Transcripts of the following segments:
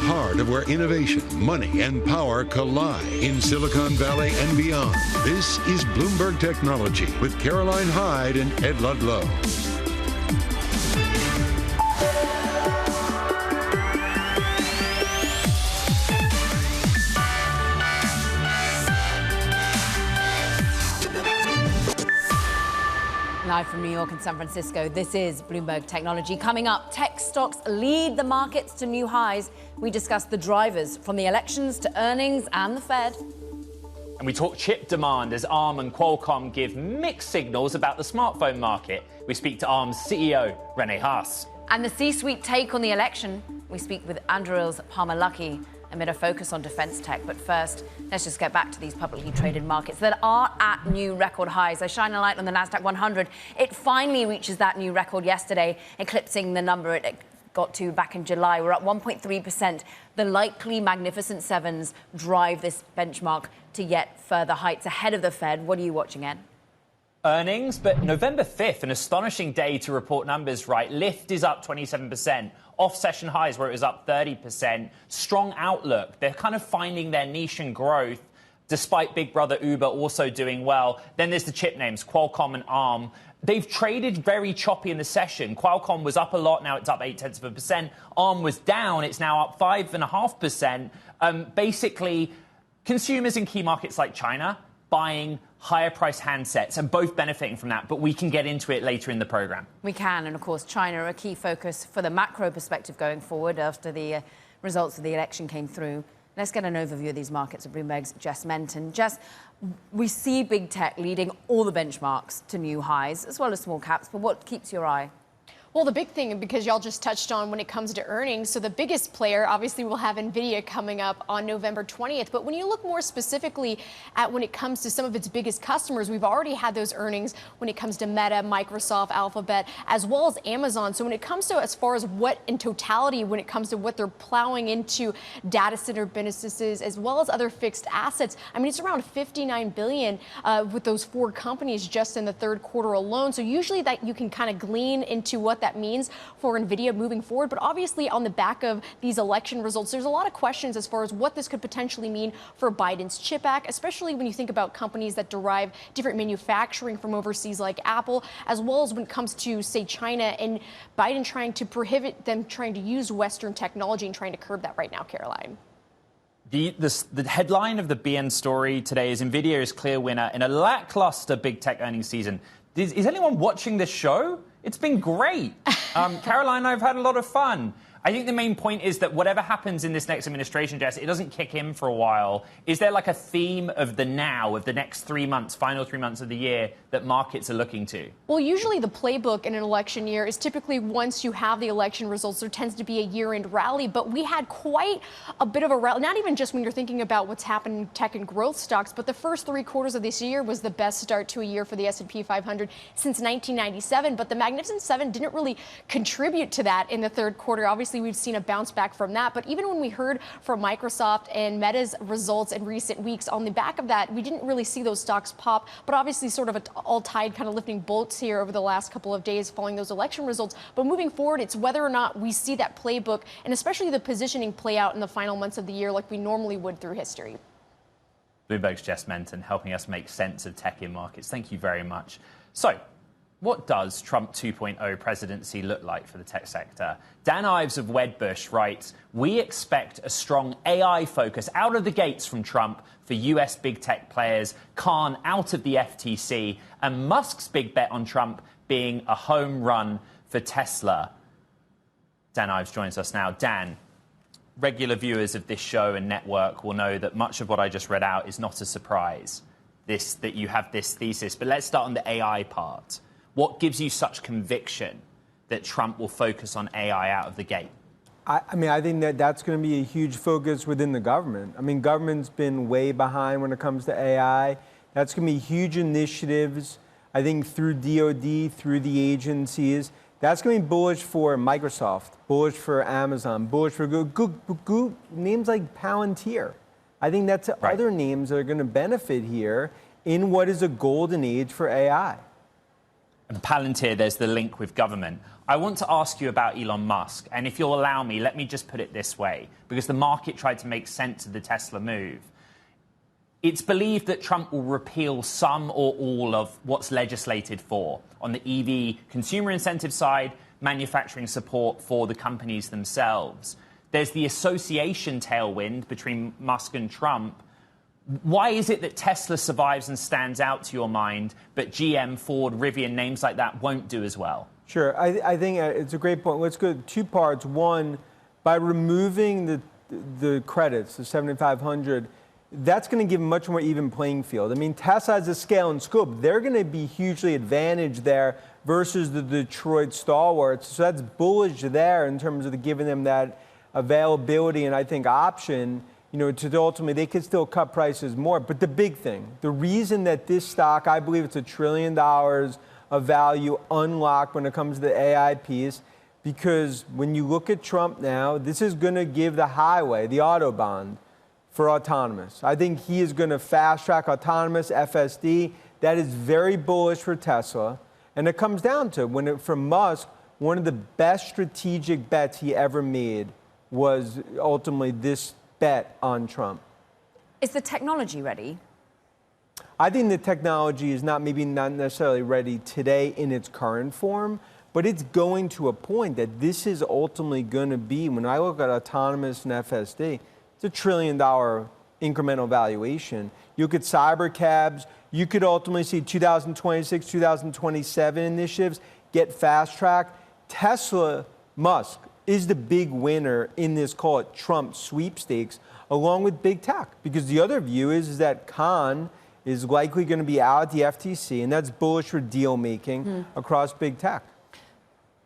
heart of where innovation, money, and power collide in Silicon Valley and beyond. This is Bloomberg Technology with Caroline Hyde and Ed Ludlow. Live from New York and San Francisco, this is Bloomberg Technology. Coming up, tech stocks lead the markets to new highs. We discuss the drivers from the elections to earnings and the Fed. And we talk chip demand as ARM and Qualcomm give mixed signals about the smartphone market. We speak to ARM's CEO, Rene Haas. And the C-suite take on the election. We speak with Anduril's Palmer Luckey amid a focus on defense tech. But first, let's just get back to these publicly traded markets that are at new record highs. I shine a light on the Nasdaq 100. It finally reaches that new record yesterday, eclipsing the number it got to back in July. We're up 1.3%. The likely magnificent sevens drive this benchmark to yet further heights ahead of the Fed. What are you watching, Ed? Earnings, but November 5th, an astonishing day to report numbers, right? Lyft is up 27%. Off-session highs where it was up 30%. Strong outlook. They're kind of finding their niche and growth, despite Big Brother Uber also doing well. Then there's the chip names, Qualcomm and ARM. They've traded very choppy in the session. Qualcomm was up a lot, now it's up 0.8%. ARM was down, it's now up 5.5%. Basically, consumers in key markets like China buying higher price handsets and both benefiting from that. But we can get into it later in the program. We can. And of course, China, a key focus for the macro perspective going forward after the results of the election came through. Let's get an overview of these markets of Bloomberg's Jess Menton. Jess, we see big tech leading all the benchmarks to new highs, as well as small caps. But what keeps your eye? Well, the big thing, because y'all just touched on when it comes to earnings, so the biggest player, obviously, will have NVIDIA coming up on November 20th. But when you look more specifically at when it comes to some of its biggest customers, we've already had those earnings when it comes to Meta, Microsoft, Alphabet, as well as Amazon. So when it comes to as far as what in totality, when it comes to what they're plowing into data center businesses, as well as other fixed assets, I mean, it's around $59 billion with those four companies just in the third quarter alone. So usually that you can kind of glean into what that means for NVIDIA moving forward. But obviously on the back of these election results, there's a lot of questions as far as what this could potentially mean for Biden's CHIP Act, especially when you think about companies that derive different manufacturing from overseas like Apple, as well as when it comes to, say, China and Biden trying to prohibit them trying to use Western technology and trying to curb that right now, Caroline. The headline of the BN story today is NVIDIA is clear winner in a lackluster big tech earnings season. Is anyone watching this show? It's been great. Caroline and I have had a lot of fun. I think the main point is that whatever happens in this next administration, Jess, it doesn't kick in for a while. Is there like a theme of the now, of the next 3 months, final 3 months of the year that markets are looking to? Well, usually the playbook in an election year is typically once you have the election results, there tends to be a year-end rally. But we had quite a bit of a rally, not even just when you're thinking about what's happened in tech and growth stocks, but the first 3 quarters of this year was the best start to a year for the S&P 500 since 1997. But the Magnificent Seven didn't really contribute to that in the third quarter. Obviously, we've seen a bounce back from that. But even when we heard from Microsoft and Meta's results in recent weeks, on the back of that, we didn't really see those stocks pop. But obviously sort of all tide kind of lifting bolts here over the last couple of days following those election results. But moving forward, it's whether or not we see that playbook and especially the positioning play out in the final months of the year like we normally would through history. Bloomberg's Jess Menton helping us make sense of tech in markets. Thank you very much. So, what does Trump 2.0 presidency look like for the tech sector? Dan Ives of Wedbush writes, we expect a strong AI focus out of the gates from Trump for US big tech players, Khan out of the FTC, and Musk's big bet on Trump being a home run for Tesla. Dan Ives joins us now. Dan, regular viewers of this show and network will know that much of what I just read out is not a surprise, that you have this thesis. But let's start on the AI part. What gives you such conviction that Trump will focus on AI out of the gate? I think that's going to be a huge focus within the government. I mean, government's been way behind when it comes to AI. That's going to be huge initiatives, I think, through DOD, through the agencies. That's going to be bullish for Microsoft, bullish for Amazon, bullish for Google, names like Palantir. I think that's right. Other names that are going to benefit here in what is a golden age for AI. And Palantir, there's the link with government. I want to ask you about Elon Musk. And if you'll allow me, let me just put it this way, because the market tried to make sense of the Tesla move. It's believed that Trump will repeal some or all of what's legislated for on the EV consumer incentive side, manufacturing support for the companies themselves. There's the association tailwind between Musk and Trump. Why is it that Tesla survives and stands out to your mind, but GM, Ford, Rivian, names like that won't do as well? Sure. I think it's a great point. Let's go two parts. One, by removing the credits, the 7,500, that's going to give a much more even playing field. I mean, Tesla has a scale and scope. They're going to be hugely advantaged there versus the Detroit stalwarts. So that's bullish there in terms of giving them that availability and I think option, to ultimately they could still cut prices more. But the big thing, the reason that this stock, I believe it's $1 trillion of value unlocked when it comes to the AI piece, because when you look at Trump now, this is going to give the highway, the Autobahn, for autonomous. I think he is going to fast track autonomous FSD. That is very bullish for Tesla. And it comes down to, for Musk, one of the best strategic bets he ever made was ultimately this bet on Trump. Is the technology ready? I think the technology is not necessarily ready today in its current form, but it's going to a point that this is ultimately going to be, when I look at autonomous and FSD, it's $1 trillion incremental valuation. You look at cyber cabs, you could ultimately see 2026, 2027 initiatives get fast tracked. Tesla, Musk is the big winner in this, call it Trump sweepstakes, along with big tech. Because the other view is that Khan is likely going to be out at the FTC, and that's bullish for deal making across big tech.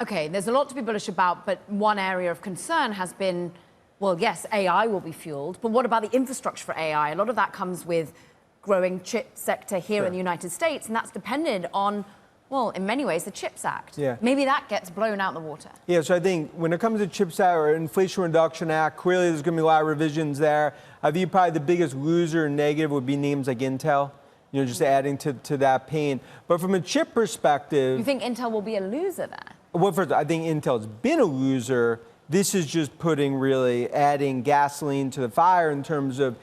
Okay, there's a lot to be bullish about, but one area of concern has been, well, yes, AI will be fueled, but what about the infrastructure for AI? A lot of that comes with growing chip sector here in the United States, and that's dependent on, well, in many ways, the CHIPS Act. Yeah. Maybe that gets blown out the water. Yeah, so I think when it comes to CHIPS Act or Inflation Reduction Act, clearly there's going to be a lot of revisions there. I think probably the biggest loser and negative would be names like Intel, just adding to that pain. But from a chip perspective... You think Intel will be a loser there? Well, first, I think Intel's been a loser. This is just adding gasoline to the fire in terms of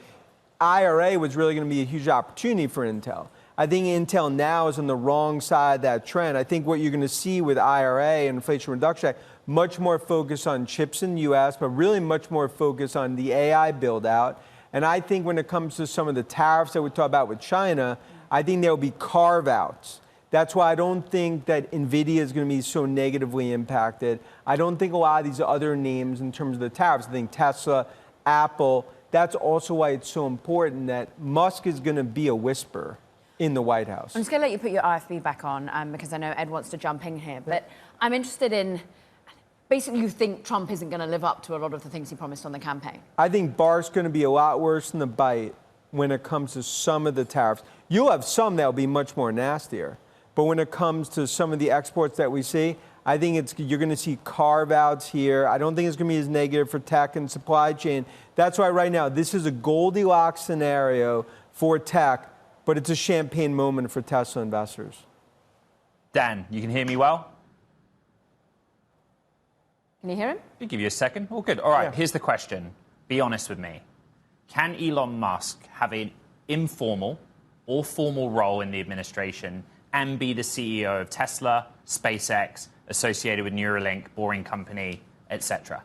IRA was really going to be a huge opportunity for Intel. I think Intel now is on the wrong side of that trend. I think what you're going to see with IRA and Inflation Reduction Act, much more focus on chips in the U.S., but really much more focus on the AI build-out. And I think when it comes to some of the tariffs that we talk about with China, I think there will be carve-outs. That's why I don't think that NVIDIA is going to be so negatively impacted. I don't think a lot of these other names in terms of the tariffs, I think Tesla, Apple, that's also why it's so important that Musk is going to be a whisper in the White House. I'm just going to let you put your IFB back on because I know Ed wants to jump in here. But I'm interested in, basically you think Trump isn't going to live up to a lot of the things he promised on the campaign? I think bark's going to be a lot worse than the bite when it comes to some of the tariffs. You'll have some that will be much more nastier. But when it comes to some of the exports that we see, I think you're going to see carve-outs here. I don't think it's going to be as negative for tech and supply chain. That's why right now this is a Goldilocks scenario for tech, but it's a champagne moment for Tesla investors. Dan, you can hear me well? Can you hear him? I'll give you a second. All good. All right, Here's the question. Be honest with me. Can Elon Musk have an informal or formal role in the administration and be the CEO of Tesla, SpaceX, associated with Neuralink, Boring Company, etc.?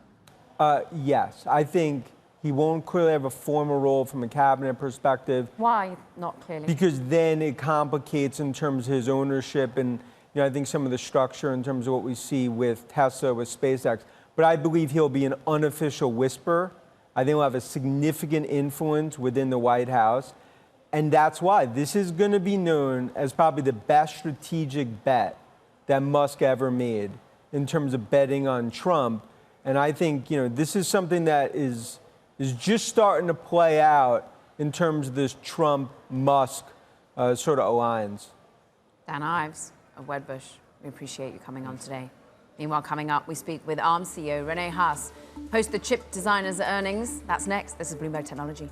Yes. I think he won't clearly have a formal role from a cabinet perspective. Why not clearly? Because then it complicates in terms of his ownership and I think some of the structure in terms of what we see with Tesla, with SpaceX. But I believe he'll be an unofficial whisperer. I think he'll have a significant influence within the White House. And that's why this is going to be known as probably the best strategic bet that Musk ever made in terms of betting on Trump. And I think, this is something that is just starting to play out in terms of this Trump-Musk sort of alliance. Dan Ives of Wedbush, we appreciate you coming on today. Meanwhile, coming up, we speak with ARM CEO Rene Haas. Post the chip designers' earnings. That's next. This is Bloomberg Technology.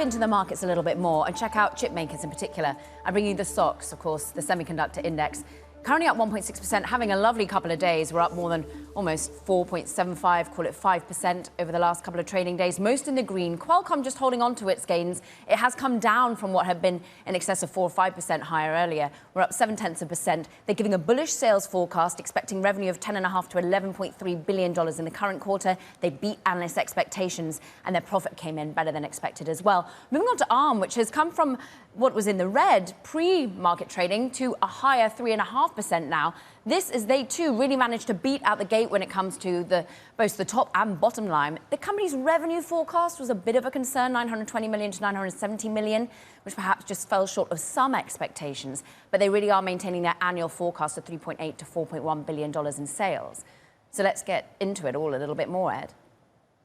into the markets a little bit more and check out chip makers in particular. I bring you the stocks, of course, the semiconductor index. Currently up 1.6%, having a lovely couple of days. We're up more than almost 4.75, call it 5% over the last couple of trading days, most in the green. Qualcomm just holding on to its gains. It has come down from what had been in excess of 4 or 5% higher earlier. We're up 0.7%. They're giving a bullish sales forecast, expecting revenue of $10.5 to $11.3 billion in the current quarter. They beat analyst expectations, and their profit came in better than expected as well. Moving on to ARM, which has come from what was in the red pre-market trading to a higher 3.5% now. This is they too really managed to beat out the gate when it comes to both the top and bottom line. The company's revenue forecast was a bit of a concern, 920 million to 970 million, which perhaps just fell short of some expectations. But they really are maintaining their annual forecast of 3.8 to 4.1 billion dollars in sales. So let's get into it all a little bit more, Ed.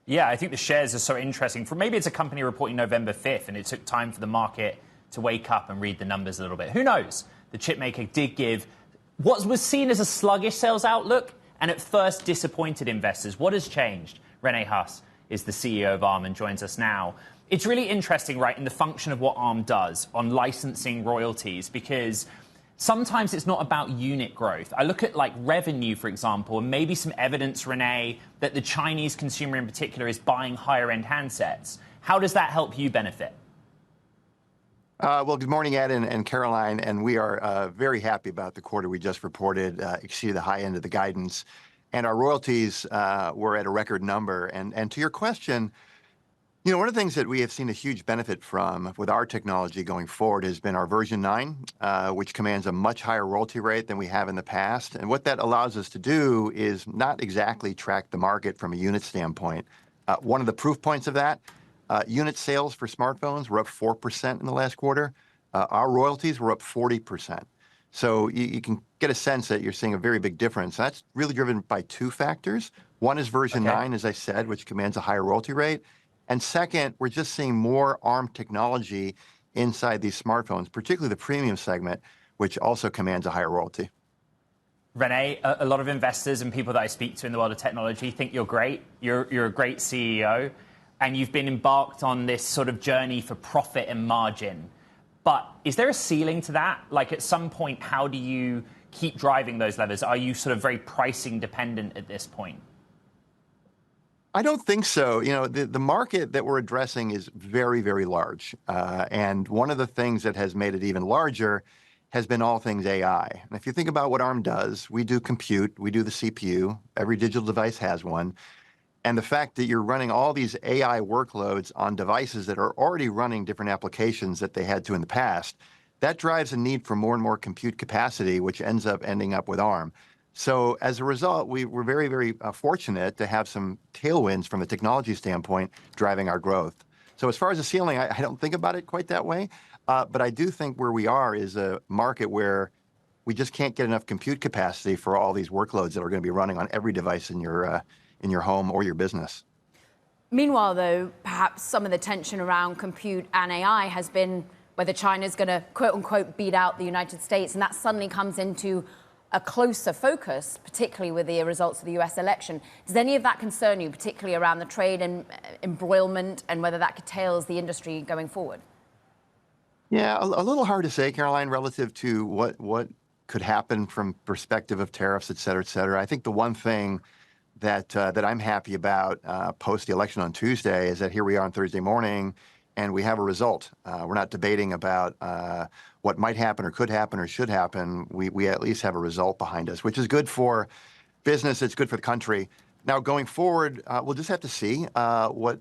Yeah, I think the shares are so interesting. Maybe it's a company reporting November 5th, and it took time for the market to wake up and read the numbers a little bit. Who knows? The chipmaker did give what was seen as a sluggish sales outlook and at first disappointed investors. What has changed? Rene Haas is the CEO of ARM and joins us now. It's really interesting, right, in the function of what ARM does on licensing royalties, because sometimes it's not about unit growth. I look at like revenue, for example, and maybe some evidence, Rene, that the Chinese consumer in particular is buying higher end handsets. How does that help you benefit? Well, good morning, Ed and Caroline, and we are very happy about the quarter we just reported, exceeded the high end of the guidance, and our royalties were at a record number. And to your question, you know, one of the things that we have seen a huge benefit from with our technology going forward has been our version 9, which commands a much higher royalty rate than we have in the past. And what that allows us to do is not exactly track the market from a unit standpoint. One of the proof points of that, unit sales for smartphones were up 4% in the last quarter. Our royalties were up 40%. So you can get a sense that you're seeing a very big difference. That's really driven by two factors. One is version 9, as I said, which commands a higher royalty rate. And second, we're just seeing more ARM technology inside these smartphones, particularly the premium segment, which also commands a higher royalty. Rene, a lot of investors and people that I speak to in the world of technology think you're great. You're a great CEO. And you've been embarked on this sort of journey for profit and margin. But is there a ceiling to that? Like at some point, how do you keep driving those levers? Are you sort of very pricing dependent at this point? I don't think so. You know, the market that we're addressing is very, very large. And one of the things that has made it even larger has been all things AI. And if you think about what ARM does, we do compute, we do the CPU, every digital device has one. And the fact that you're running all these AI workloads on devices that are already running different applications that they had to in the past, that drives a need for more and more compute capacity, which ending up with ARM. So as a result, we're very, very fortunate to have some tailwinds from a technology standpoint driving our growth. So as far as the ceiling, I don't think about it quite that way. But I do think where we are is a market where we just can't get enough compute capacity for all these workloads that are going to be running on every device in your home or your business. Meanwhile, though, perhaps some of the tension around compute and AI has been whether China's going to, quote unquote, beat out the United States. And that suddenly comes into a closer focus, particularly with the results of the US election. Does any of that concern you, particularly around the trade and embroilment and whether that curtails the industry going forward? Yeah, a little hard to say, Caroline, relative to what could happen from perspective of tariffs, et cetera, et cetera. I think the one thing that I'm happy about post the election on Tuesday is that here we are on Thursday morning and we have a result. We're not debating about what might happen or could happen or should happen. We at least have a result behind us, which is good for business. It's good for the country. Now, going forward, we'll just have to see what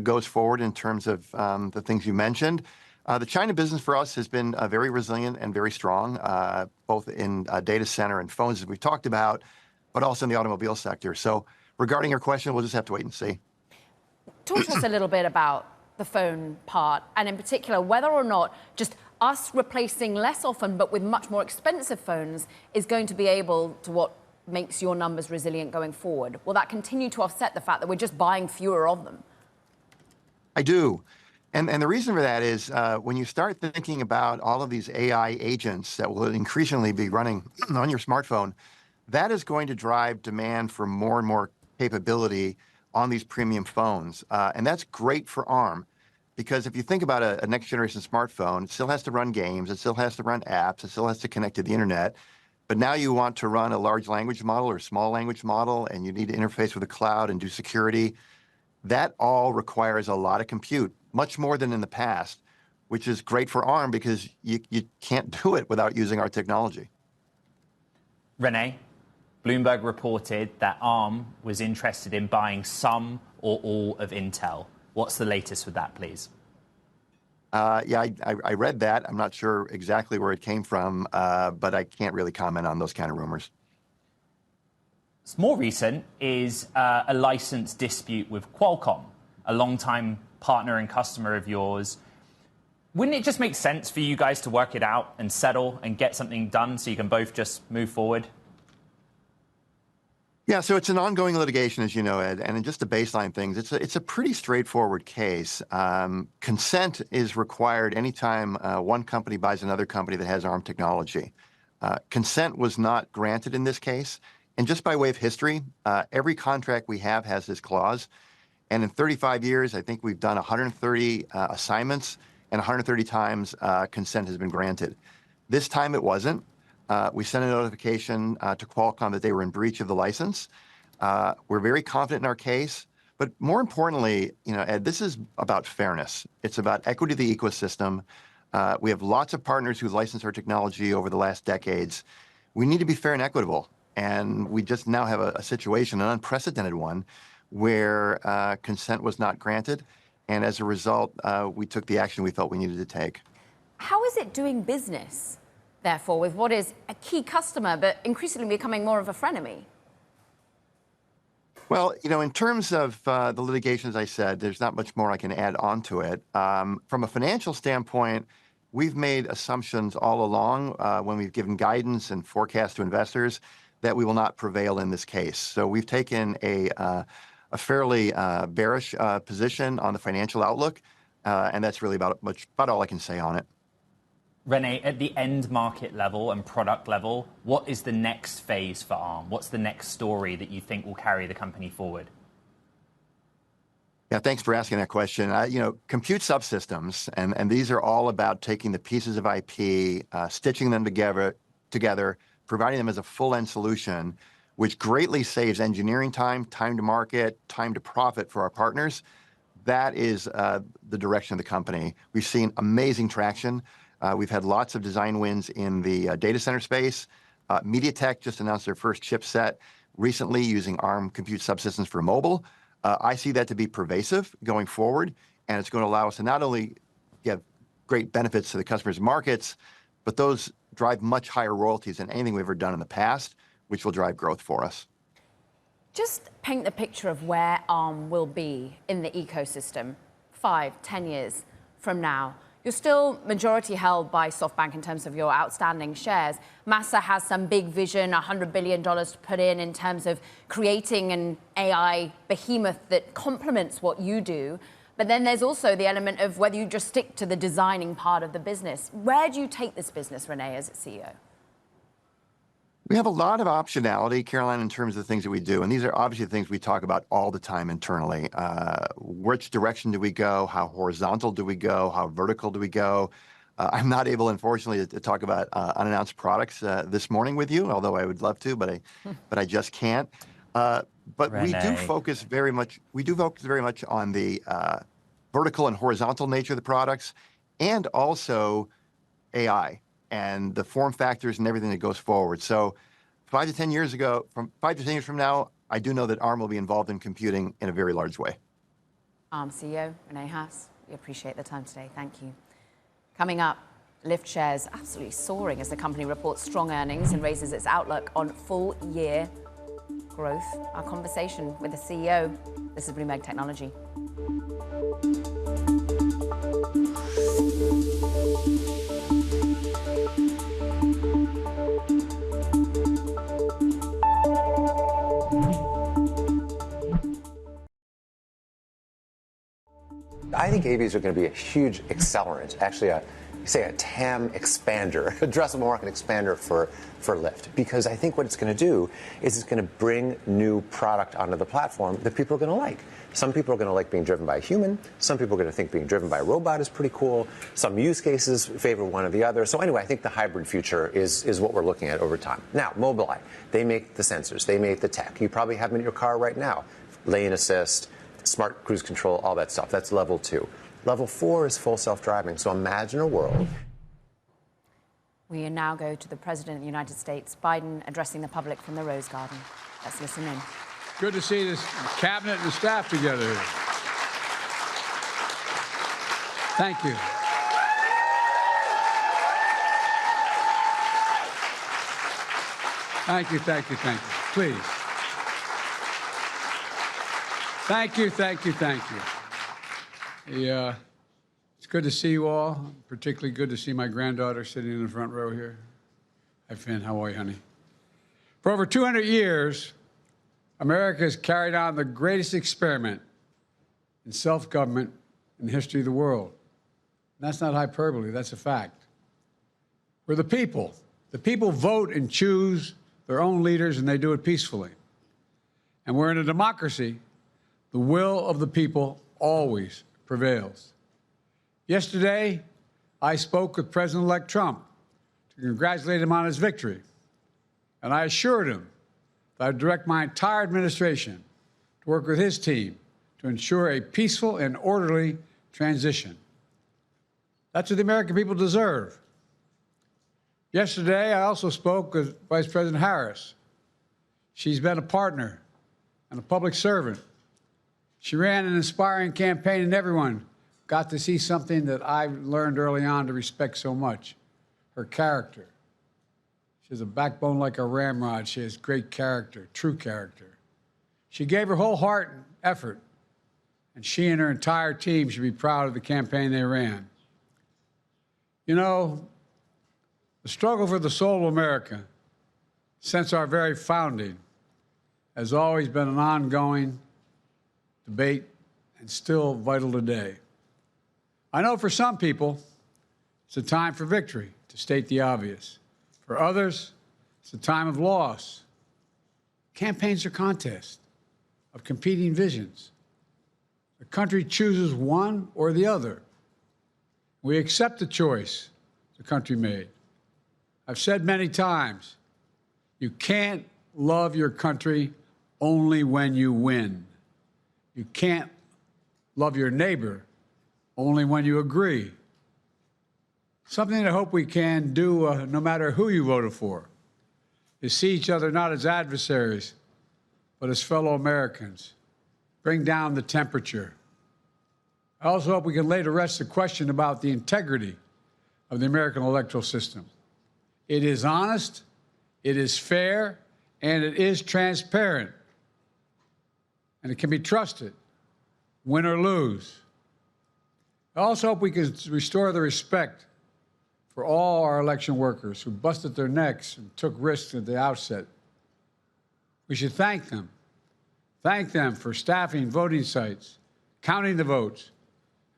goes forward in terms of the things you mentioned. The China business for us has been very resilient and very strong, both in data center and phones, as we've talked about, but also in the automobile sector. So regarding your question, we'll just have to wait and see. Talk to us a little bit about the phone part, and in particular, whether or not just us replacing less often, but with much more expensive phones, is going to be able to what makes your numbers resilient going forward. Will that continue to offset the fact that we're just buying fewer of them? I do. And the reason for that is when you start thinking about all of these AI agents that will increasingly be running on your smartphone, that is going to drive demand for more and more capability on these premium phones. And that's great for ARM because if you think about a next generation smartphone, it still has to run games, it still has to run apps, it still has to connect to the internet. But now you want to run a large language model or small language model, and you need to interface with the cloud and do security. That all requires a lot of compute, much more than in the past, which is great for ARM because you can't do it without using our technology. Rene, Bloomberg reported that ARM was interested in buying some or all of Intel. What's the latest with that, please? Yeah, I read that. I'm not sure exactly where it came from, but I can't really comment on those kind of rumors. More recent is a license dispute with Qualcomm, a longtime partner and customer of yours. Wouldn't it just make sense for you guys to work it out and settle and get something done so you can both just move forward? Yeah, so it's an ongoing litigation, as you know, Ed, and just to baseline things, it's a pretty straightforward case. Consent is required anytime one company buys another company that has ARM technology. Consent was not granted in this case, and just by way of history, every contract we have has this clause, and in 35 years, I think we've done 130 assignments, and 130 times consent has been granted. This time it wasn't. We sent a notification to Qualcomm that they were in breach of the license. We're very confident in our case, but more importantly, Ed, this is about fairness. It's about equity of the ecosystem. We have lots of partners who've licensed our technology over the last decades. We need to be fair and equitable, and we just now have a situation, an unprecedented one, where consent was not granted. And as a result, we took the action we felt we needed to take. How is it doing business, therefore, with what is a key customer, but increasingly becoming more of a frenemy? Well, in terms of the litigation, as I said, there's not much more I can add on to it. From a financial standpoint, we've made assumptions all along when we've given guidance and forecasts to investors that we will not prevail in this case. So we've taken a fairly bearish position on the financial outlook, and that's really about all I can say on it. Rene, at the end market level and product level, what is the next phase for ARM? What's the next story that you think will carry the company forward? Yeah, thanks for asking that question. Compute subsystems, and these are all about taking the pieces of IP, stitching them together, providing them as a full-end solution, which greatly saves engineering time, time to market, time to profit for our partners. That is the direction of the company. We've seen amazing traction. We've had lots of design wins in the data center space. MediaTek just announced their first chipset recently using ARM compute subsystems for mobile. I see that to be pervasive going forward, and it's going to allow us to not only get great benefits to the customers' markets, but those drive much higher royalties than anything we've ever done in the past, which will drive growth for us. Just paint the picture of where ARM will be in the ecosystem 5-10 years from now. You're still majority held by SoftBank in terms of your outstanding shares. Masa has some big vision, $100 billion to put in terms of creating an AI behemoth that complements what you do. But then there's also the element of whether you just stick to the designing part of the business. Where do you take this business, Rene, as its CEO? We have a lot of optionality, Caroline, in terms of the things that we do. And these are obviously the things we talk about all the time internally. Which direction do we go? How horizontal do we go? How vertical do we go? I'm not able, unfortunately, to talk about unannounced products this morning with you, although I would love to, but I just can't. But Rene, we do focus very much on the vertical and horizontal nature of the products, and also AI and the form factors and everything that goes forward. So 5 to 10 years from now, I do know that ARM will be involved in computing in a very large way. ARM CEO Rene Haas, we appreciate the time today. Thank you. Coming up, Lyft shares absolutely soaring as the company reports strong earnings and raises its outlook on full year growth. Our conversation with the CEO. This is Bloomberg Technology. I think AVs are going to be a huge accelerant, actually a say, a TAM expander, addressable market expander for Lyft. Because I think what it's going to do is it's going to bring new product onto the platform that people are going to like. Some people are going to like being driven by a human. Some people are going to think being driven by a robot is pretty cool. Some use cases favor one or the other. So anyway, I think the hybrid future is what we're looking at over time. Now, Mobileye, they make the sensors. They make the tech. You probably have them in your car right now. Lane assist, smart cruise control, all that stuff. That's level 2. Level 4 is full self-driving. So imagine a world. We now go to the President of the United States, Biden, addressing the public from the Rose Garden. Let's listen in. Good to see this cabinet and staff together here. Thank you. Thank you, thank you, thank you. Please. Thank you, thank you, thank you. It's good to see you all. Particularly good to see my granddaughter sitting in the front row here. Hi, Finn. How are you, honey? For over 200 years, America has carried on the greatest experiment in self-government in the history of the world. And that's not hyperbole, that's a fact. We're the people. The people vote and choose their own leaders, and they do it peacefully. And we're in a democracy. The will of the people always prevails. Yesterday, I spoke with President-elect Trump to congratulate him on his victory. And I assured him that I'd direct my entire administration to work with his team to ensure a peaceful and orderly transition. That's what the American people deserve. Yesterday, I also spoke with Vice President Harris. She's been a partner and a public servant. She ran an inspiring campaign, and everyone got to see something that I learned early on to respect so much, her character. She has a backbone like a ramrod. She has great character, true character. She gave her whole heart and effort, and she and her entire team should be proud of the campaign they ran. You know, the struggle for the soul of America since our very founding has always been an ongoing debate and still vital today. I know for some people, it's a time for victory, to state the obvious. For others, it's a time of loss. Campaigns are contests of competing visions. The country chooses one or the other. We accept the choice the country made. I've said many times, you can't love your country only when you win. You can't love your neighbor only when you agree. Something I hope we can do, no matter who you voted for, is see each other not as adversaries, but as fellow Americans. Bring down the temperature. I also hope we can lay to rest the question about the integrity of the American electoral system. It is honest, it is fair, and it is transparent. And it can be trusted, win or lose. I also hope we can restore the respect for all our election workers who busted their necks and took risks at the outset. We should thank them. Thank them for staffing voting sites, counting the votes,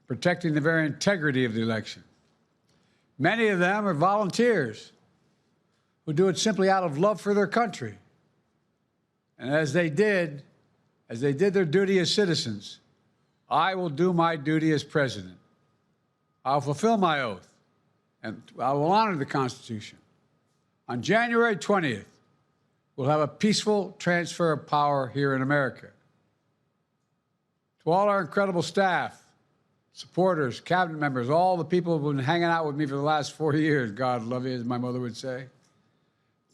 protecting the very integrity of the election. Many of them are volunteers who do it simply out of love for their country. And as they did their duty as citizens, I will do my duty as president. I'll fulfill my oath, and I will honor the Constitution. On January 20th, we'll have a peaceful transfer of power here in America. To all our incredible staff, supporters, cabinet members, all the people who've been hanging out with me for the last 4 years, God love you, as my mother would say.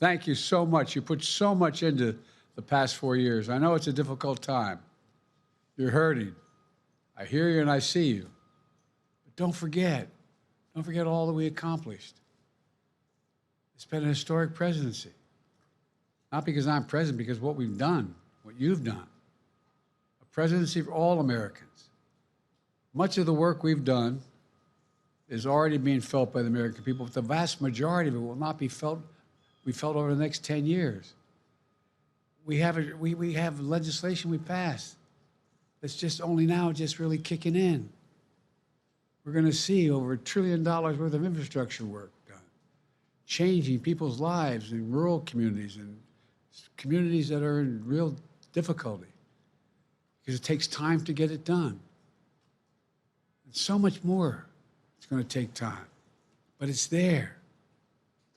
Thank you so much. You put so much into the past 4 years. I know it's a difficult time. You're hurting. I hear you and I see you. But don't forget all that we accomplished. It's been a historic presidency. Not because I'm president, because what we've done, what you've done. A presidency for all Americans. Much of the work we've done is already being felt by the American people, but the vast majority of it will not be felt over the next 10 years. We have legislation we passed that's just only now just really kicking in. we're going to see over $1 trillion worth of infrastructure work done, changing people's lives in rural communities and communities that are in real difficulty, because it takes time to get it done. And so much more. It's going to take time, but it's there.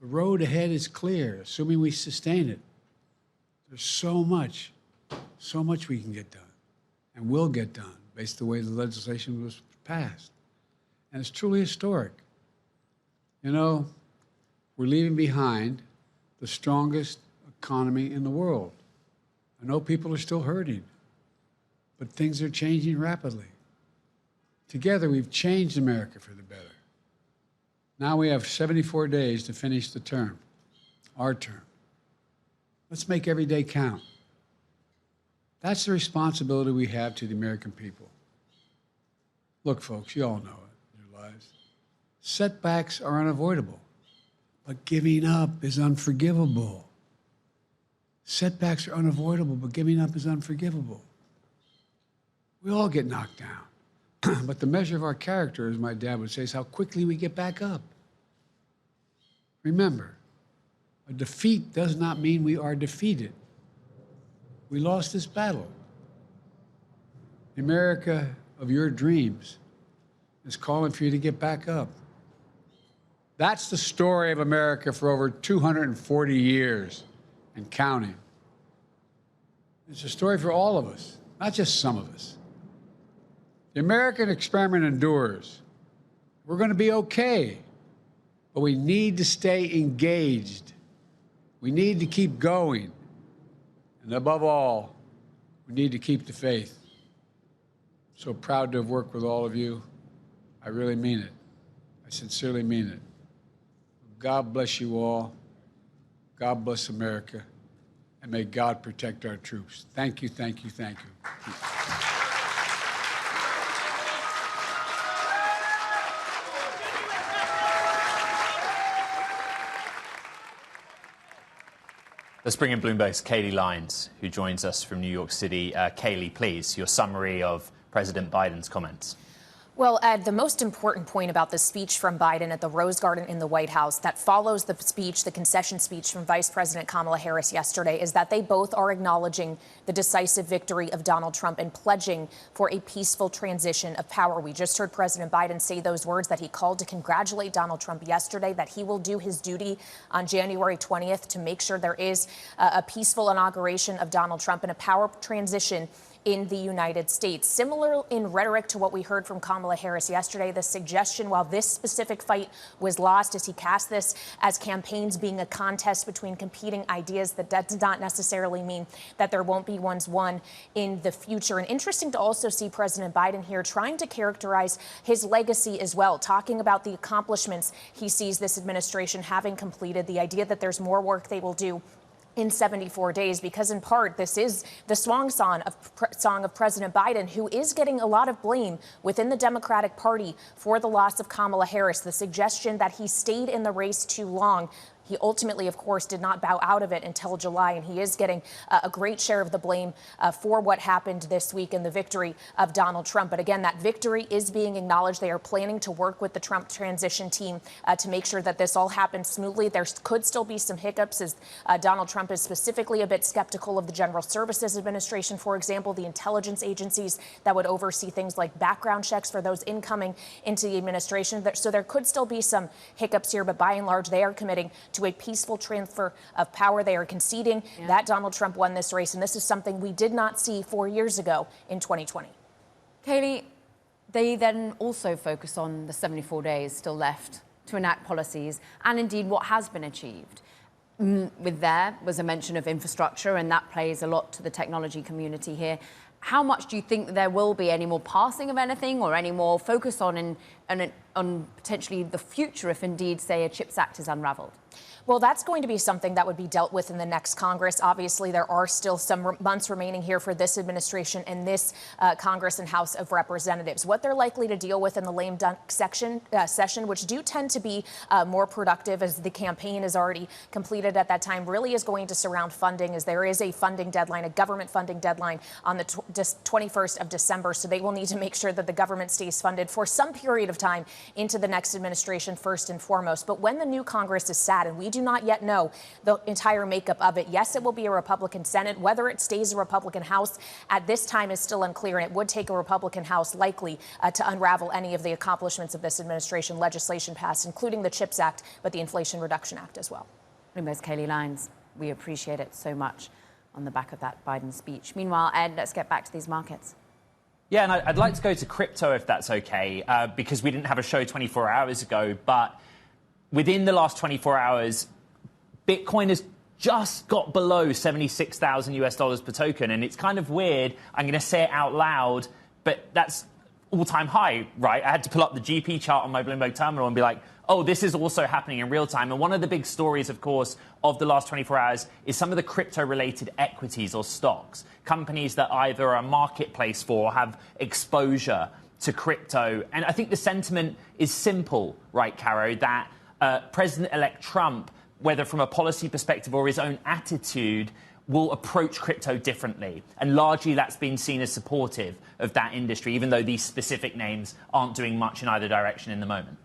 The road ahead is clear, assuming we sustain it. There's so much we can get done and will get done based on the way the legislation was passed. And it's truly historic. You know, we're leaving behind the strongest economy in the world. I know people are still hurting, but things are changing rapidly. Together, we've changed America for the better. Now we have 74 days to finish the term, our term. Let's make every day count. That's the responsibility we have to the American people. Look, folks, you all know it in your lives. Setbacks are unavoidable, but giving up is unforgivable. Setbacks are unavoidable, but giving up is unforgivable. We all get knocked down, but the measure of our character, as my dad would say, is how quickly we get back up. Remember, a defeat does not mean we are defeated. We lost this battle. The America of your dreams is calling for you to get back up. That's the story of America for over 240 years and counting. It's a story for all of us, not just some of us. The American experiment endures. We're going to be okay, but we need to stay engaged. We need to keep going. And above all, we need to keep the faith. So proud to have worked with all of you. I really mean it. I sincerely mean it. God bless you all. God bless America. And may God protect our troops. Thank you, thank you, thank you. Let's bring in Bloomberg's Kayleigh Lyons, who joins us from New York City. Kayleigh, please, your summary of President Biden's comments. Well, Ed, the most important point about the speech from Biden at the Rose Garden in the White House that follows the speech, the concession speech from Vice President Kamala Harris yesterday, is that they both are acknowledging the decisive victory of Donald Trump and pledging for a peaceful transition of power. We just heard President Biden say those words, that he called to congratulate Donald Trump yesterday, that he will do his duty on January 20th to make sure there is a peaceful inauguration of Donald Trump and a power transition in the United States. Similar in rhetoric to what we heard from Kamala Harris yesterday, the suggestion, while this specific fight was lost, as he cast this as campaigns being a contest between competing ideas, that does not necessarily mean that there won't be ones won in the future. And interesting to also see President Biden here trying to characterize his legacy as well, talking about the accomplishments he sees this administration having completed, the idea that there's more work they will do in 74 days, because in part this is the song of President Biden, who is getting a lot of blame within the Democratic Party for the loss of Kamala Harris. The suggestion that he stayed in the race too long. He ultimately, of course, did not bow out of it until July, and he is getting a great share of the blame for what happened this week and the victory of Donald Trump. But again, that victory is being acknowledged. They are planning to work with the Trump transition team to make sure that this all happens smoothly. There could still be some hiccups, as Donald Trump is specifically a bit skeptical of the General Services Administration, for example, the intelligence agencies that would oversee things like background checks for those incoming into the administration. So there could still be some hiccups here, but by and large, they are committing to a peaceful transfer of power. They are conceding that Donald Trump won this race, and this is something we did not see 4 years ago in 2020. Kayleigh, they then also focus on the 74 days still left to enact policies and indeed what has been achieved. There was a mention of infrastructure, and that plays a lot to the technology community here. How much do you think there will be any more passing of anything or any more focus on on potentially the future if indeed, say, a CHIPS Act is unraveled? Well, that's going to be something that would be dealt with in the next Congress. Obviously, there are still some months remaining here for this administration and this Congress and House of Representatives. What they're likely to deal with in the lame duck session, which do tend to be more productive as the campaign is already completed at that time, really is going to surround funding, as there is a funding deadline, a government funding deadline on the 21st of December. So they will need to make sure that the government stays funded for some period of time into the next administration, first and foremost. But when the new Congress is sat, and we do not yet know the entire makeup of it. Yes, it will be a Republican Senate. Whether it stays a Republican House at this time is still unclear, and it would take a Republican House likely to unravel any of the accomplishments of this administration, legislation passed, including the CHIPS Act, but the Inflation Reduction Act as well. Bloomberg's Kayleigh Lyons, we appreciate it so much on the back of that Biden speech. Meanwhile, Ed, let's get back to these markets. Yeah, and I'd like to go to crypto if that's okay, because we didn't have a show 24 hours ago, but within the last 24 hours, Bitcoin has just got below 76,000 US dollars per token. And it's kind of weird. I'm going to say it out loud, but that's all-time high, right? I had to pull up the GP chart on my Bloomberg terminal and be like, oh, this is also happening in real time. And one of the big stories, of course, of the last 24 hours is some of the crypto-related equities or stocks, companies that either are a marketplace for or have exposure to crypto. And I think the sentiment is simple, right, Caro, that President-elect Trump, whether from a policy perspective or his own attitude, will approach crypto differently. And largely that's been seen as supportive of that industry, even though these specific names aren't doing much in either direction in the moment.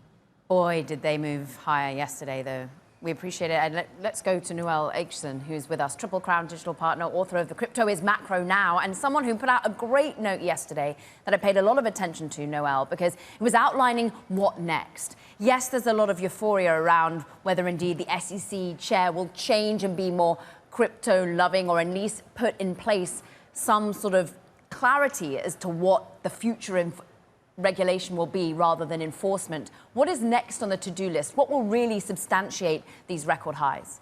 Boy, did they move higher yesterday, though. We appreciate it. And let's go to Noel Aitchison, who's with us, Triple Crown digital partner, author of The Crypto is Macro Now, and someone who put out a great note yesterday that I paid a lot of attention to, Noel, because it was outlining what next. Yes, there's a lot of euphoria around whether indeed the SEC chair will change and be more crypto-loving, or at least put in place some sort of clarity as to what the future regulation will be rather than enforcement. What is next on the to-do list? What will really substantiate these record highs?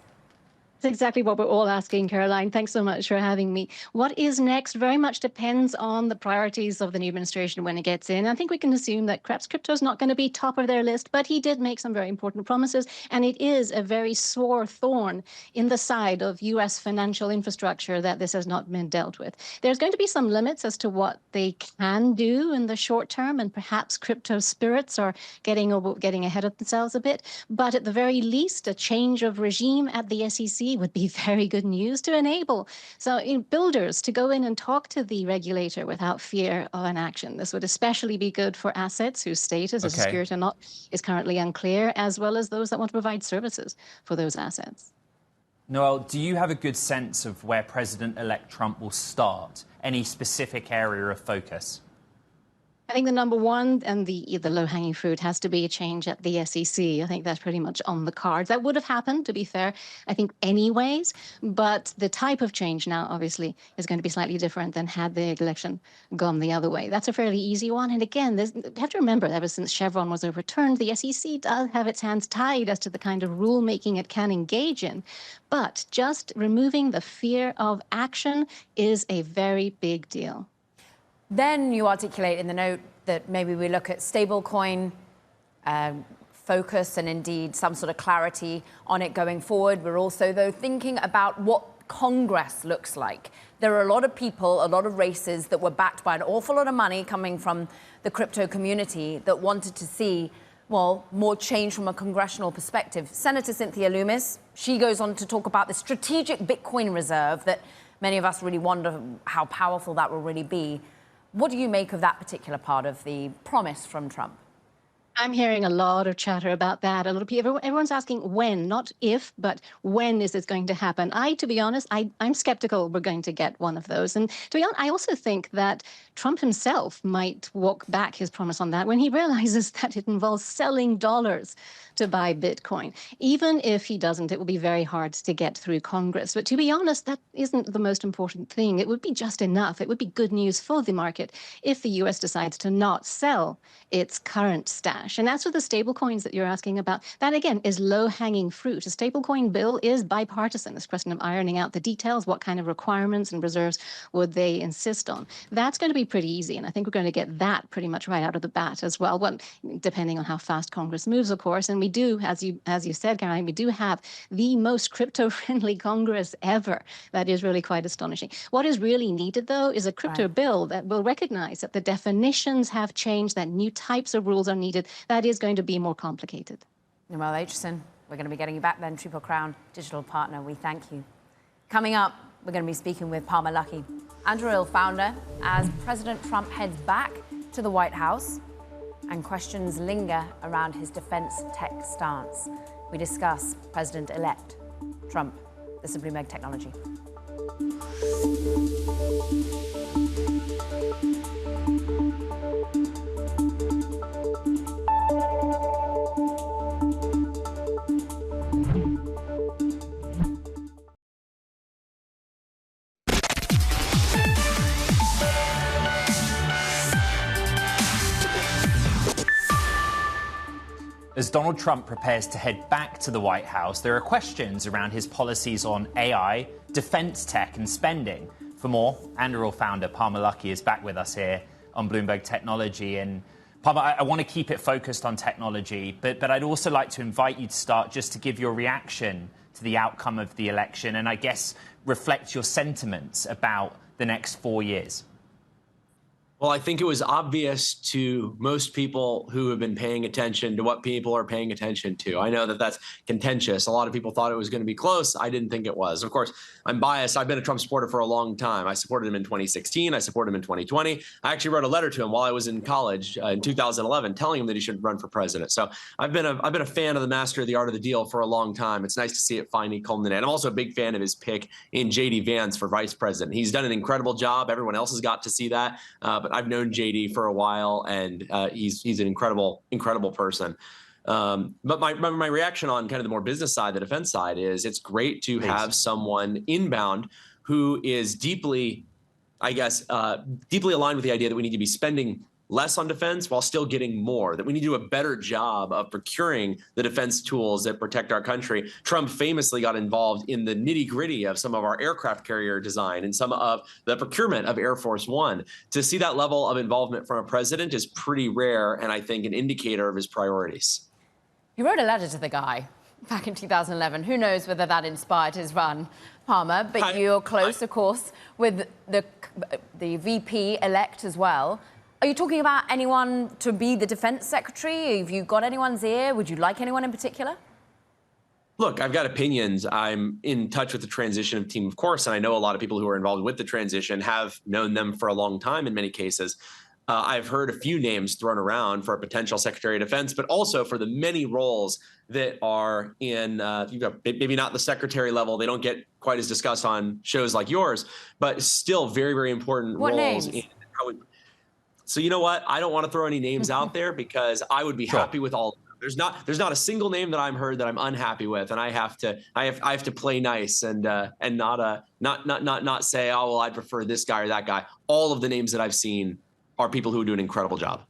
That's exactly what we're all asking, Caroline. Thanks so much for having me. What is next very much depends on the priorities of the new administration when it gets in. I think we can assume that perhaps crypto is not going to be top of their list, but he did make some very important promises, and it is a very sore thorn in the side of U.S. financial infrastructure that this has not been dealt with. There's going to be some limits as to what they can do in the short term, and perhaps crypto spirits are getting ahead of themselves a bit. But at the very least, a change of regime at the SEC would be very good news to enable builders to go in and talk to the regulator without fear of an action. This would especially be good for assets whose status as security or not is currently unclear, as well as those that want to provide services for those assets. Noel, do you have a good sense of where President-elect Trump will start? Any specific area of focus? I think the number one and the low-hanging fruit has to be a change at the SEC. I think that's pretty much on the cards. That would have happened, to be fair, I think anyways. But the type of change now, obviously, is going to be slightly different than had the election gone the other way. That's a fairly easy one. And again, you have to remember that ever since Chevron was overturned, the SEC does have its hands tied as to the kind of rulemaking it can engage in. But just removing the fear of action is a very big deal. Then you articulate in the note that maybe we look at stablecoin focus and indeed some sort of clarity on it going forward. We're also, though, thinking about what Congress looks like. There are a lot of people, a lot of races that were backed by an awful lot of money coming from the crypto community that wanted to see, well, more change from a congressional perspective. Senator Cynthia Lummis, she goes on to talk about the strategic Bitcoin reserve that many of us really wonder how powerful that will really be. What do you make of that particular part of the promise from Trump? I'm hearing a lot of chatter about that. A lot of people, everyone's asking when, not if, but when is this going to happen? To be honest, I'm skeptical we're going to get one of those. And to be honest, I also think that Trump himself might walk back his promise on that when he realizes that it involves selling dollars to buy Bitcoin. Even if he doesn't, it will be very hard to get through Congress. But to be honest, that isn't the most important thing. It would be just enough. It would be good news for the market if the U.S. decides to not sell its current stash cash. And that's what the stable coins that you're asking about. That, again, is low-hanging fruit. A stablecoin bill is bipartisan. It's a question of ironing out the details. What kind of requirements and reserves would they insist on? That's going to be pretty easy. And I think we're going to get that pretty much right out of the bat as well. Well, depending on how fast Congress moves, of course. And we do, as you said, Caroline, we do have the most crypto-friendly Congress ever. That is really quite astonishing. What is really needed, though, is a crypto bill that will recognize that the definitions have changed, that new types of rules are needed. That is going to be more complicated. Noel Aitchison, we're going to be getting you back then, Triple Crown digital partner. We thank you. Coming up, we're going to be speaking with Palmer Luckey, Anduril founder, as President Trump heads back to the White House and questions linger around his defense tech stance. We discuss President-elect Trump. This is Bloomberg Technology. As Donald Trump prepares to head back to the White House, there are questions around his policies on AI, defense tech and spending. For more, Anduril founder Palmer Luckey is back with us here on Bloomberg Technology. And Palmer, I want to keep it focused on technology, but I'd also like to invite you to start just to give your reaction to the outcome of the election and I guess reflect your sentiments about the next 4 years. Well, I think it was obvious to most people who have been paying attention to what people are paying attention to. I know that that's contentious. A lot of people thought it was going to be close. I didn't think it was. Of course, I'm biased. I've been a Trump supporter for a long time. I supported him in 2016. I supported him in 2020. I actually wrote a letter to him while I was in college in 2011 telling him that he should run for president. So I've been a fan of the master of the art of the deal for a long time. It's nice to see it finally culminate. I'm also a big fan of his pick in J.D. Vance for vice president. He's done an incredible job. Everyone else has got to see that. But I've known JD for a while, and he's an incredible person. But my reaction on kind of the more business side, the defense side, is it's great to have someone inbound who is deeply, I guess, deeply aligned with the idea that we need to be spending less on defense while still getting more, that we need to do a better job of procuring the defense tools that protect our country. Trump famously got involved in the nitty-gritty of some of our aircraft carrier design and some of the procurement of Air Force One. To see that level of involvement from a president is pretty rare and I think an indicator of his priorities. You wrote a letter to the guy back in 2011. Who knows whether that inspired his run, Palmer, but you're close, of course, with the VP-elect as well. Are you talking about anyone to be the defense secretary? Have you got anyone's ear? Would you like anyone in particular? Look, I've got opinions. I'm in touch with the transition team, of course, and I know a lot of people who are involved with the transition, have known them for a long time in many cases. I've heard a few names thrown around for a potential Secretary of Defense, but also for the many roles that are in, maybe not the secretary level. They don't get quite as discussed on shows like yours, but still very, very important roles. So you know what? I don't want to throw any names out there because I would be happy with all of them. There's not a single name that I'm heard that I'm unhappy with, and I have to play nice and not say, oh well, I prefer this guy or that guy. All of the names that I've seen are people who do an incredible job.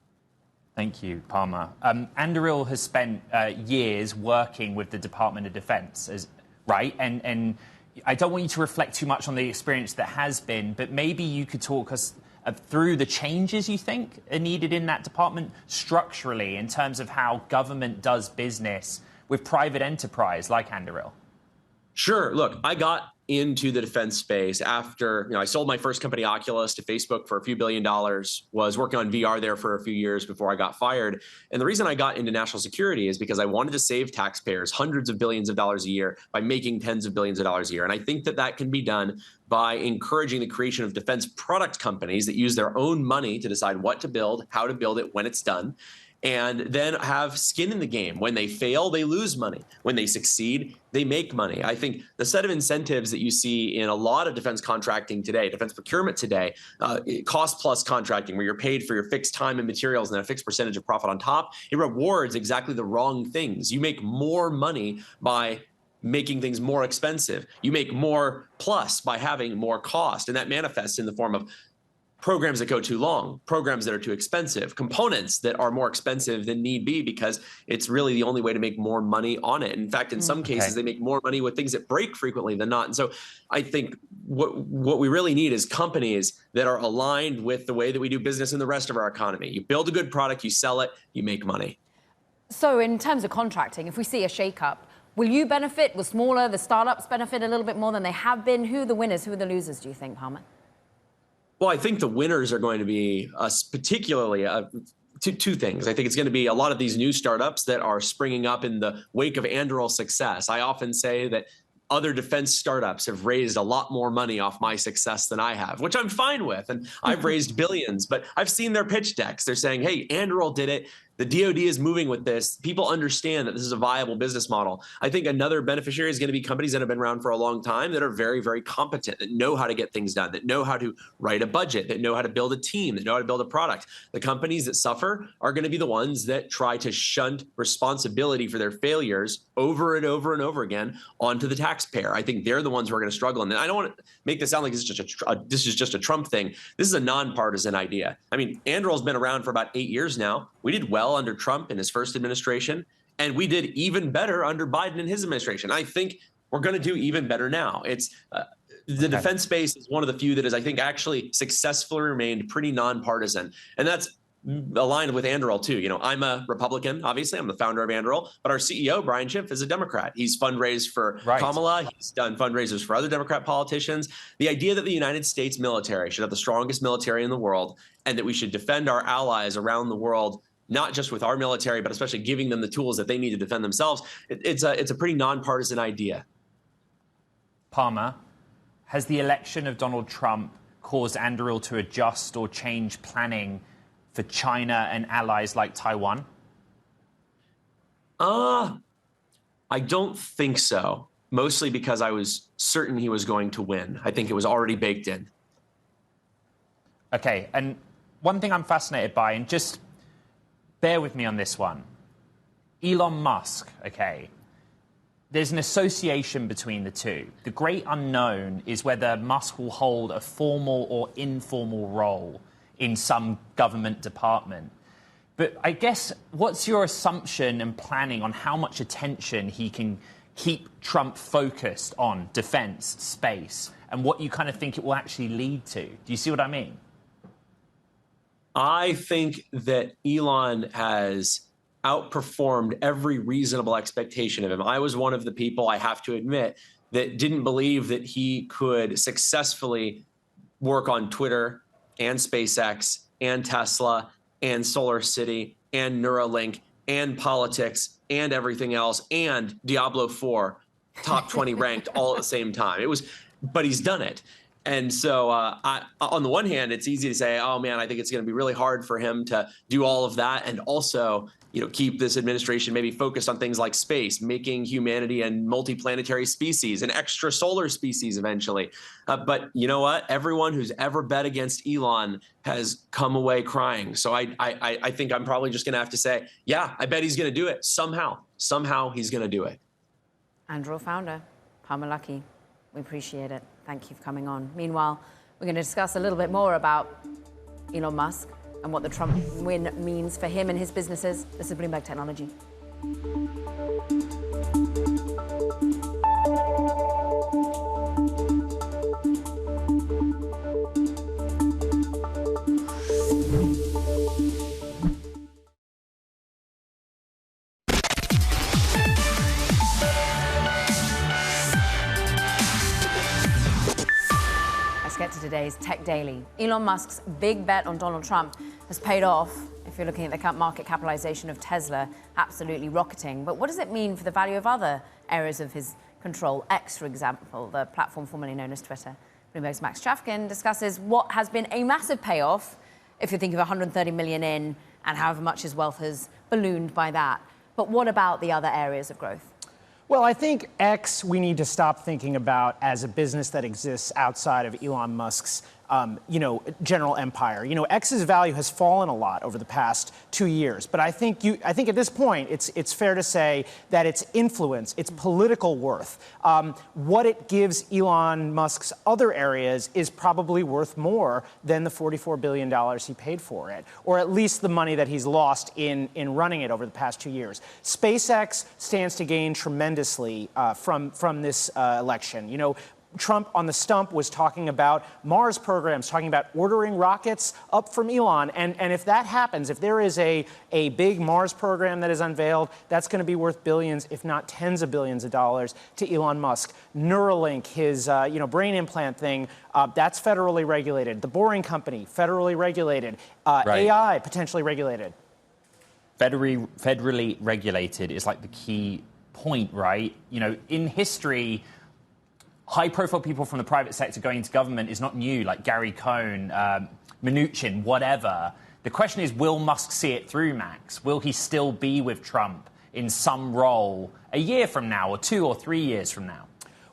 Thank you, Palmer. Anduril has spent years working with the Department of Defense, right? And I don't want you to reflect too much on the experience that has been, but maybe you could talk us through the changes you think are needed in that department structurally in terms of how government does business with private enterprise like Anduril. Sure. Look, I got into the defense space after, I sold my first company, Oculus, to Facebook for a few $1 billion, was working on VR there for a few years before I got fired. And the reason I got into national security is because I wanted to save taxpayers hundreds of billions of dollars a year by making tens of billions of dollars a year. And I think that that can be done by encouraging the creation of defense product companies that use their own money to decide what to build, how to build it, when it's done, and then have skin in the game. When they fail, they lose money. When they succeed, they make money. I think the set of incentives that you see in a lot of defense contracting today, defense procurement today, cost plus contracting, where you're paid for your fixed time and materials and a fixed percentage of profit on top, it rewards exactly the wrong things. You make more money by making things more expensive. You make more plus by having more cost, and that manifests in the form of programs that go too long, programs that are too expensive, components that are more expensive than need be because it's really the only way to make more money on it. In fact, in some cases, they make more money with things that break frequently than not. And so I think what we really need is companies that are aligned with the way that we do business in the rest of our economy. You build a good product, you sell it, you make money. So in terms of contracting, if we see a shakeup, will you benefit? Will the startups benefit a little bit more than they have been? Who are the winners? Who are the losers, do you think, Palmer? Well, I think the winners are going to be particularly two things. I think it's going to be a lot of these new startups that are springing up in the wake of Anduril's success. I often say that other defense startups have raised a lot more money off my success than I have, which I'm fine with. And I've raised billions, but I've seen their pitch decks. They're saying, hey, Anduril did it. The DoD is moving with this. People understand that this is a viable business model. I think another beneficiary is going to be companies that have been around for a long time that are very, very competent, that know how to get things done, that know how to write a budget, that know how to build a team, that know how to build a product. The companies that suffer are going to be the ones that try to shunt responsibility for their failures over and over and over again onto the taxpayer. I think they're the ones who are going to struggle. And I don't want to make this sound like this is just a Trump thing. This is a nonpartisan idea. I mean, Anduril's been around for about 8 years now. We did well under Trump in his first administration, and we did even better under Biden in his administration. I think we're going to do even better now. It's the defense space is one of the few that has, I think, actually successfully remained pretty nonpartisan, and that's aligned with Anduril too. You know, I'm a Republican, obviously. I'm the founder of Anduril, but our CEO, Brian Schiff, is a Democrat. He's fundraised for Kamala. He's done fundraisers for other Democrat politicians. The idea that the United States military should have the strongest military in the world and that we should defend our allies around the world, not just with our military, but especially giving them the tools that they need to defend themselves, it's a pretty nonpartisan idea. Palmer, has the election of Donald Trump caused Anduril to adjust or change planning for China and allies like Taiwan? I don't think so. Mostly because I was certain he was going to win. I think it was already baked in. Okay, and one thing I'm fascinated by, and just bear with me on this one. Elon Musk, okay, there's an association between the two. The great unknown is whether Musk will hold a formal or informal role in some government department. But I guess, what's your assumption and planning on how much attention he can keep Trump focused on defense, space, and what you kind of think it will actually lead to? Do you see what I mean? I think that Elon has outperformed every reasonable expectation of him. I was one of the people, I have to admit, that didn't believe that he could successfully work on Twitter and SpaceX and Tesla and Solar City and Neuralink and politics and everything else and Diablo 4 top 20 ranked all at the same time. But he's done it. And so on the one hand, it's easy to say, oh, man, I think it's going to be really hard for him to do all of that and also, you know, keep this administration maybe focused on things like space, making humanity a multiplanetary species, an extrasolar species eventually. But you know what? Everyone who's ever bet against Elon has come away crying. So I think I'm probably just going to have to say, yeah, I bet he's going to do it somehow. Somehow he's going to do it. Anduril founder, Palmer Luckey, we appreciate it. Thank you for coming on. Meanwhile, we're going to discuss a little bit more about Elon Musk and what the Trump win means for him and his businesses. This is Bloomberg Technology. Let's get to today's Tech Daily. Elon Musk's big bet on Donald Trump has paid off. If you're looking at the market capitalization of Tesla, absolutely rocketing. But what does it mean for the value of other areas of his control? X, for example, the platform formerly known as Twitter. Bloomberg's Max Chafkin discusses what has been a massive payoff, if you think of 130 million in, and however much his wealth has ballooned by that. But what about the other areas of growth? Well, I think X we need to stop thinking about as a business that exists outside of Elon Musk's general empire. X's value has fallen a lot over the past 2 years, but I think at this point it's fair to say that its influence, its political worth, what it gives Elon Musk's other areas is probably worth more than the $44 billion he paid for it, or at least the money that he's lost in running it over the past 2 years. SpaceX stands to gain tremendously from this election. Trump on the stump was talking about Mars programs, talking about ordering rockets up from Elon. And if that happens, if there is a big Mars program that is unveiled, that's going to be worth billions, if not tens of billions of dollars to Elon Musk. Neuralink, his brain implant thing, that's federally regulated. The Boring Company, federally regulated. Right. AI, potentially regulated. Federally regulated is like the key point, right? In history, high-profile people from the private sector going into government is not new, like Gary Cohn, Mnuchin, whatever. The question is, will Musk see it through, Max? Will he still be with Trump in some role a year from now, or 2 or 3 years from now?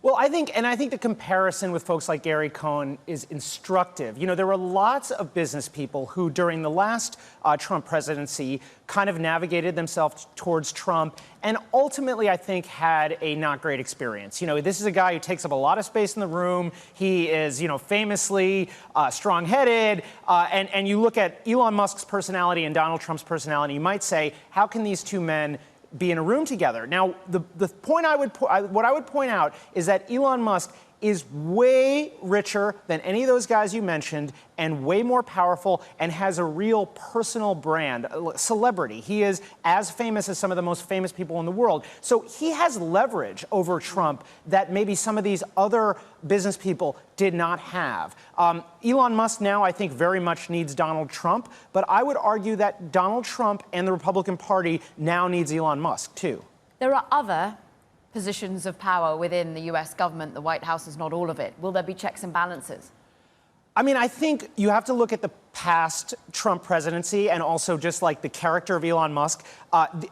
Well, I think the comparison with folks like Gary Cohn is instructive. There were lots of business people who, during the last Trump presidency, kind of navigated themselves towards Trump and ultimately, I think, had a not great experience. This is a guy who takes up a lot of space in the room. He is, famously strong-headed. And you look at Elon Musk's personality and Donald Trump's personality, you might say, how can these two men be in a room together? Now, the point what I would point out is that Elon Musk is way richer than any of those guys you mentioned and way more powerful and has a real personal brand, celebrity. He is as famous as some of the most famous people in the world. So he has leverage over Trump that maybe some of these other business people did not have. Elon Musk now, I think, very much needs Donald Trump, but I would argue that Donald Trump and the Republican Party now needs Elon Musk, too. There are other positions of power within the U.S. government. The White House is not all of it. Will there be checks and balances? I think you have to look at the past Trump presidency and also just like the character of Elon Musk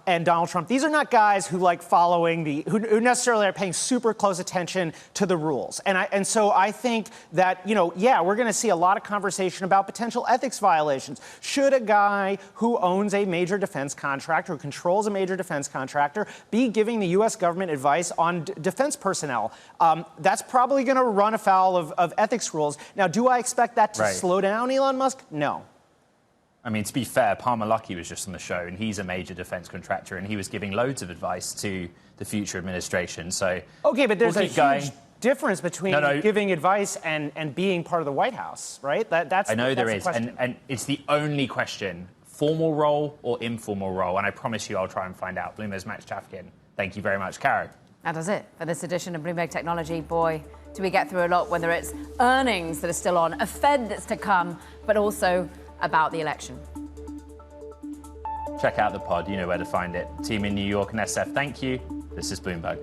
and Donald Trump. These are not guys who like following who necessarily are paying super close attention to the rules. And so I think that, we're going to see a lot of conversation about potential ethics violations. Should a guy who owns a major defense contractor, who controls a major defense contractor, be giving the U.S. government advice on defense personnel? That's probably going to run afoul of ethics rules. Now, do I expect that to slow down Elon Musk? No. To be fair, Palmer Luckey was just on the show, and he's a major defense contractor, and he was giving loads of advice to the future administration. So okay, but there's a huge difference between giving advice and being part of the White House, right? I know there is, and it's the only question: formal role or informal role? And I promise you, I'll try and find out. Bloomberg's Max Chafkin. Thank you very much, Caro. That does it for this edition of Bloomberg Technology. Boy, do we get through a lot, whether it's earnings that are still on, a Fed that's to come, but also about the election. Check out the pod. You know where to find it. Team in New York and SF, thank you. This is Bloomberg.